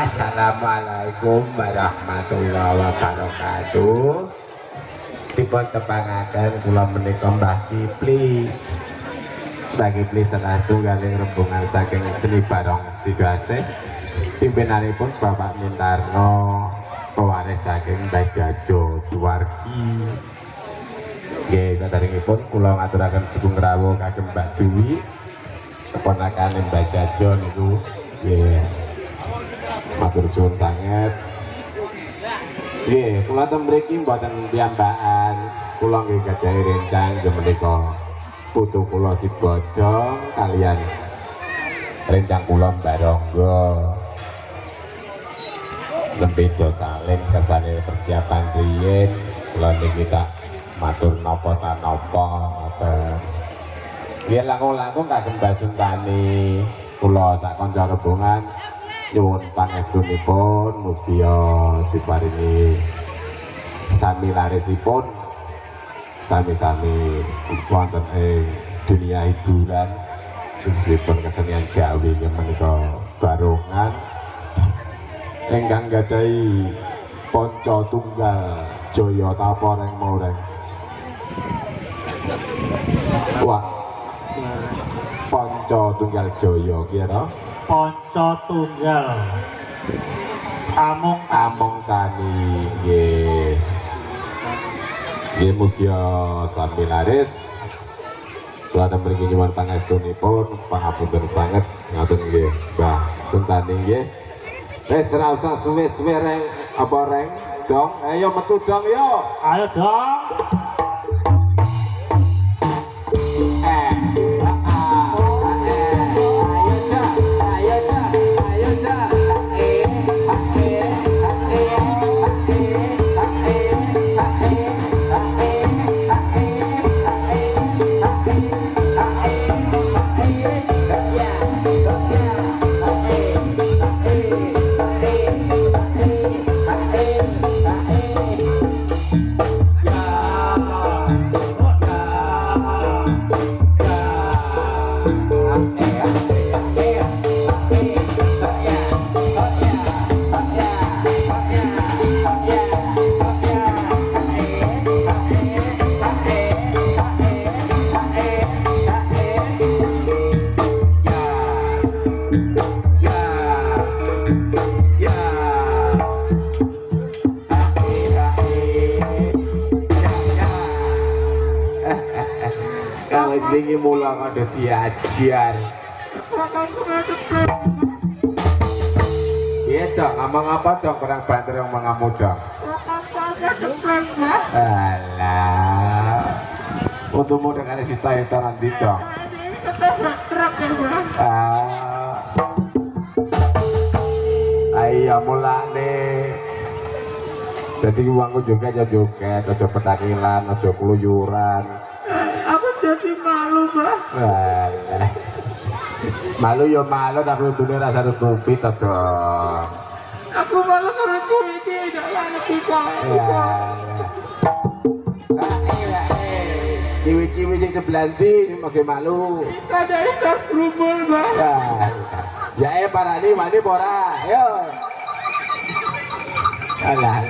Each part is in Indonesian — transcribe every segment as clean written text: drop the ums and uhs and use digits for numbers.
Assalamualaikum warahmatullahi wabarakatuh. Dipun tepangaken kula menika Mbah Kipli. Mbah Kipli salah setunggaling rembungan saking seni barong Sidoasih. Pimpinanipun Bapak Mintarno, pewaris saking Mbah Jajo Suwargi. Nggih, saderengipun kula ngaturaken sugeng rawuh kagem Mbak Dewi, keponakane Mbah Jajo niku nggih. Matur suwun sanget. Nggih, kula teng mriki mboten piyambakan. Kula nggih gadhahi rencang menika putu kula si Bojong kalian rencang kula Baronggo. Lembeda salin kersane persiapan riyin kula niki tak matur napa ta napa ngoten. Nggih langkung-langkung kagem Mbah Suntani kula sak kanca rombongan nyuwun pangestunipun mugi diparingi sami larisipun sami-sami wonten ing dunia hiburan khususipun kesenian Jawi menika barongan ingkang gadhahi panca tunggal Jaya Taporeng Moreng. Wah, panca tunggal Jaya kira Panca tunggal amung tani nggih. Nggih mugi sami laris. Kula mriki nyuwun pangestunipun pangapunten sanget ngaten nggih Mbah Suntani nggih. Wis ora usah suwe-suwe reng apa reng dong. Ayo metu dong yo. Ayo dong. Wingi mulang ada diajar. Iya dong, ngomong apa dong kurang banter yang mengamu dong. Alah, untukmu dengan si tayo nanti dong. Ayo mulane. Jadi uangku juga aja joget, aja petakilan, aja keluyuran. Jadi malu, Mbak. Malu ya malu tapi untungnya rasa tutupi toh dong. Aku malu karena curi tidak yang kita. Ciwi-ciwi sing sebelah ndi sing malu. Ada ikan rumah, Mbak. Ya parani wani ora. Ayo. Alah.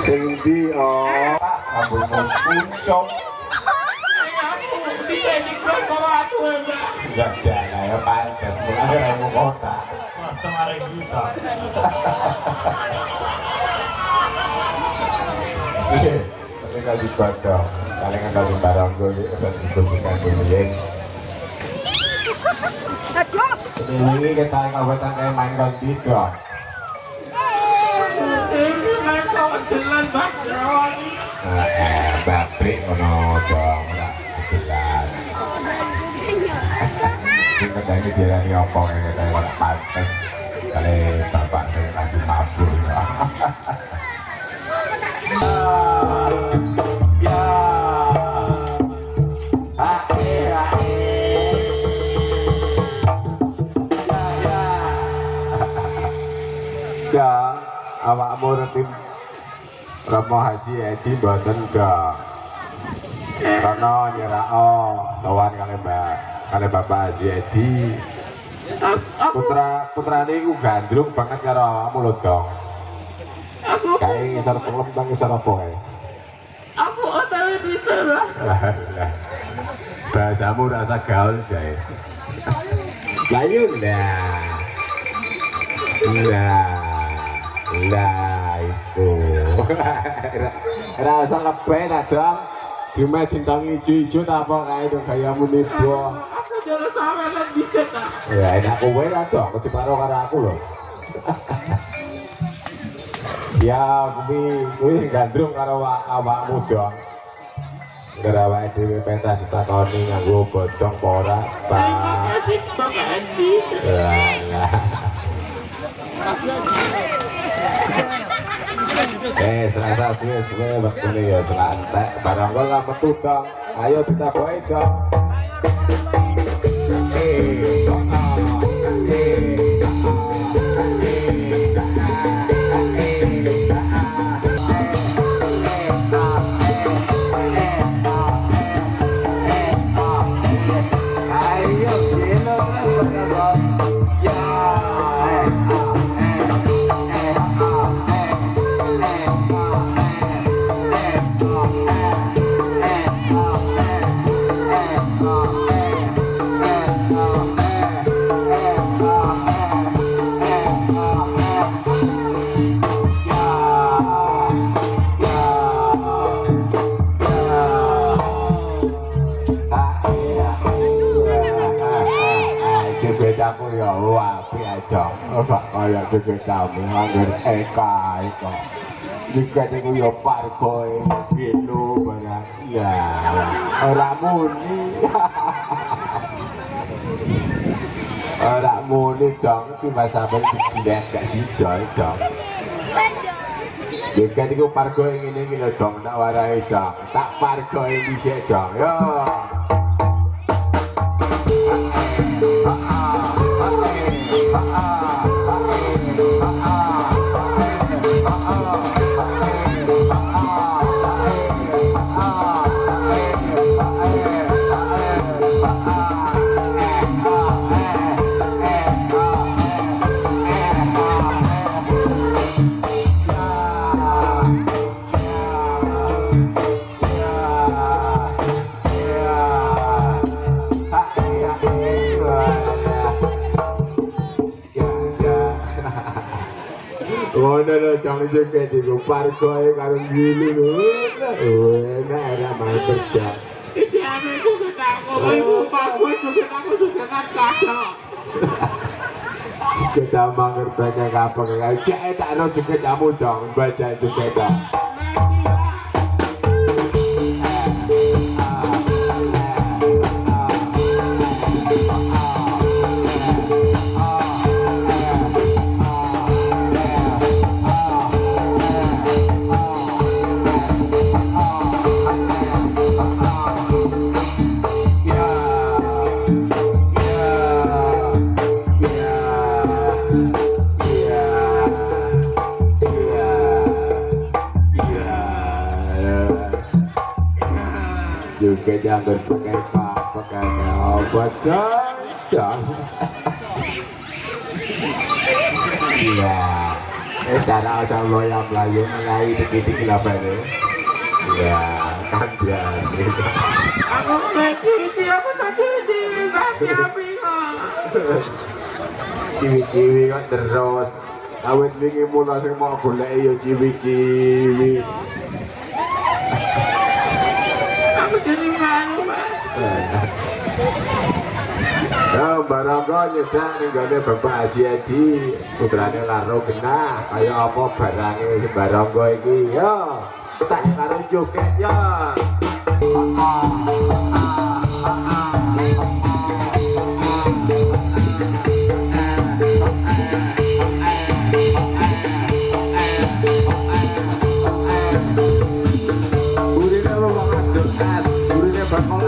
Sing ndi rambut puncong. Dia di bawah aku, Mbak. Enggak ada ya pancas mulai dari kota. Wah, kemarin bisa. Tapi kalau dibaca, kalian kalau barang gue bisa diberikan dulu ya. Ini kita kabupaten kayak main gol tiga. Ini main kawan jalan bak rawangi. Babrik ono dong, ora kebetulan. Kita ini dia ini apa ini saya ora pantes. Kali bapak saya kasih mabur. Ya. Ya, awakmu tim Romo Haji Edi mboten ga. Rono nyerako sowan kali Bapak Haji Edi. Putrane iku gandrung banget karo awakmu lho, Dong. Kae ngisor pelem bang ngisor apa kae? Aku otw bisa lah. Bahasamu rasa gaul jae. Layu lah itu rasa lebih lah dong cuma tentang hijau-hijau apa kayak itu kayamu nipo Aku jalan sama kan bisa tak. ya enak kowe lah dong aku diparo karo aku loh ya kuwi gandrung karo awakmu dong gara awake dhewe pentas ditakoni nganggo bodong apa ora Makasih Bapak Andi. Serasa suwe-suwe wektune ya selantek barang kok lah metu dong. Ayo ditakoki dong. Aku ya wapi aja Pak kaya juga kami anggar eka juga itu ya parkoy gitu barang ya orang muni dong cuma sampai jelek gak sidol dong juga itu parkoy ini lho dong tak warai dong tak parkoy bisa dong yo ngono lho jangan juga digupar kowe karo gini lho. Enak era main kerja. Iki ame juga aku, ibu bapak juga aku juga kan kadang. Kita mangger banyak apa kayak cek tak ada juga kamu dong baca juga dong. Juga jangan pakai obat dong. Iya, cara asal loyang Melayu mengai dikit-dikit apa ini? Iya, kan biar. Aku ciwi-ciwi, aku tak ciwi-ciwi, gak bingung. Ciwi-ciwi kan terus. Awet wingi mula sing mau golek ya ciwi-ciwi. Aku jadi malu, Mas. Barangga nyedak ning gone Bapak Haji Edi, putrane Laro Genah, kaya apa barange Barangga iki ya. Tak karo joget ya. Burine wong adus, burine bakal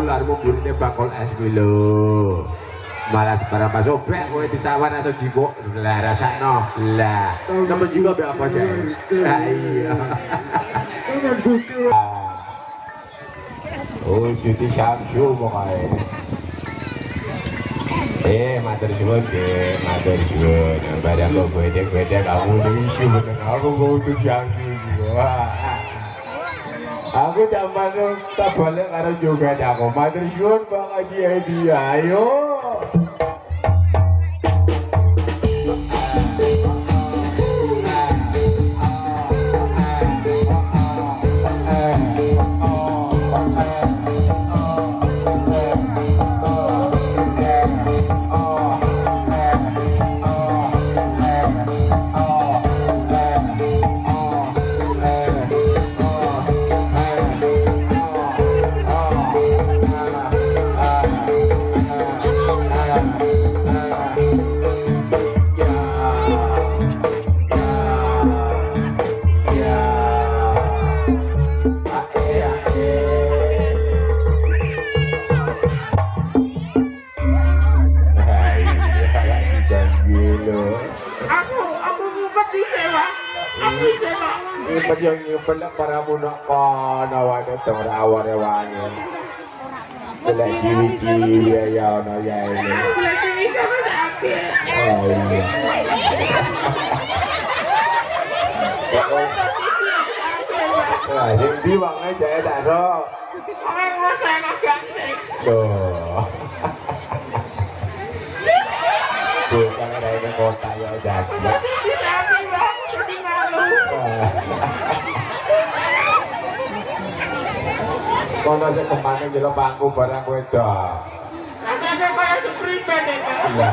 larmu burine bakul es kuwi lho. Malah sebarang pas obek kowe disawan aso jipuk. Lah rasakno. Lah, temen juga be apa jae. Lah iya. Oh, cuti Syamsu pokoke. Matur suwun, Dek. Matur suwun. Barang kok gede-gede kamu isu bener aku mau cuti Syamsu. Wah. Aku tak masuk tak balik karo juga aku matur suwun Pak Haji Edi ayo. Yang nyumpel para budak kono wae tong aware wangi. Bela ciwi-ciwi ya ono ya ini. Wah, sing diwangnya jae dak ro. Ora sana ganteng. Loh. Bukan ada yang kota ya jadi. Kono sing kemane jero pangku barang kowe to. Rasane kaya kepriben ya. Iya.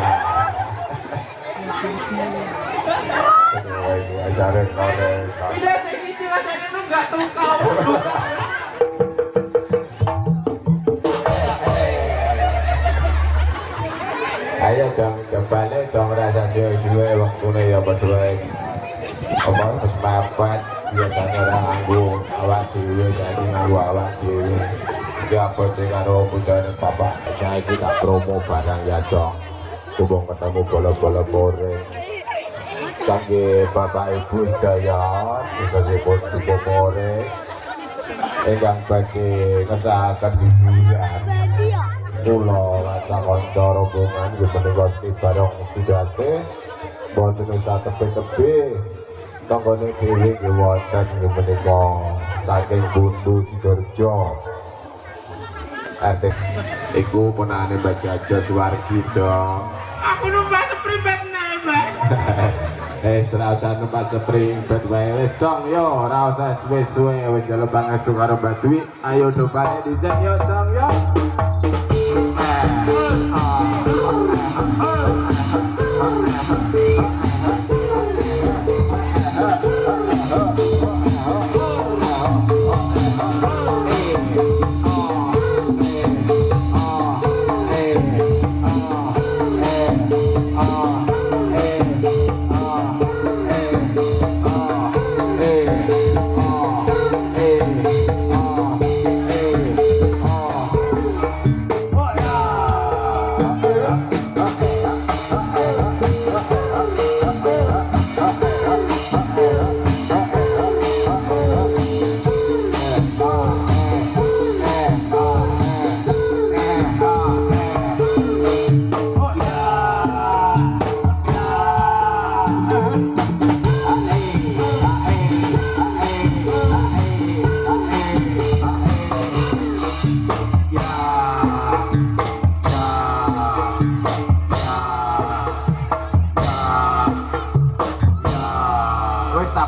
Ini ajaran kore. Tidak sing rasane lu enggak tukau. Ayo dong, coba dong rasa suwe-suwe waktune ya berdua. Apa terus papat biasanya orang nganggu awak dhewe saiki nganggu awak dhewe. Iki apa karo putrane bapak saiki tak promo barang ya dong. Kumpul ketemu bola-bola goreng. Kangge bapak ibu sedaya bisa dipun cukup goreng. Ingkang badhe kesahatan hiburan. Kula rasa kanca rombongan nggih menika bareng sugate boten usah tepe-tepe tanggane dhewe nggih wonten nggih menika saking Bundu Sidoarjo. Iku ponakane Mbak Jaja Suwargi dong. Aku numpak sepribet nae, Mbak. Ora usah numpak sepribet wae wis dong yo, ora usah suwe-suwe wis njaluk pangestu karo Mbak Dwi. Ayo dopane dhisik yo dong yo.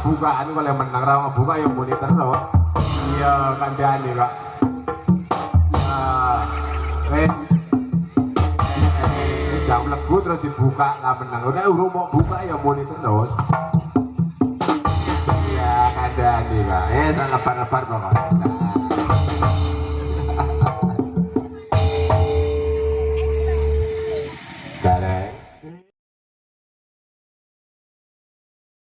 bukaan kalau menang ra buka ya monitor loh. Iya kandhane Kak. Ya jam lebu terus dibuka lah menang. Udah urung mau buka ya monitor terus. Ya kandhane Kak. Sang lebar-lebar pokoknya.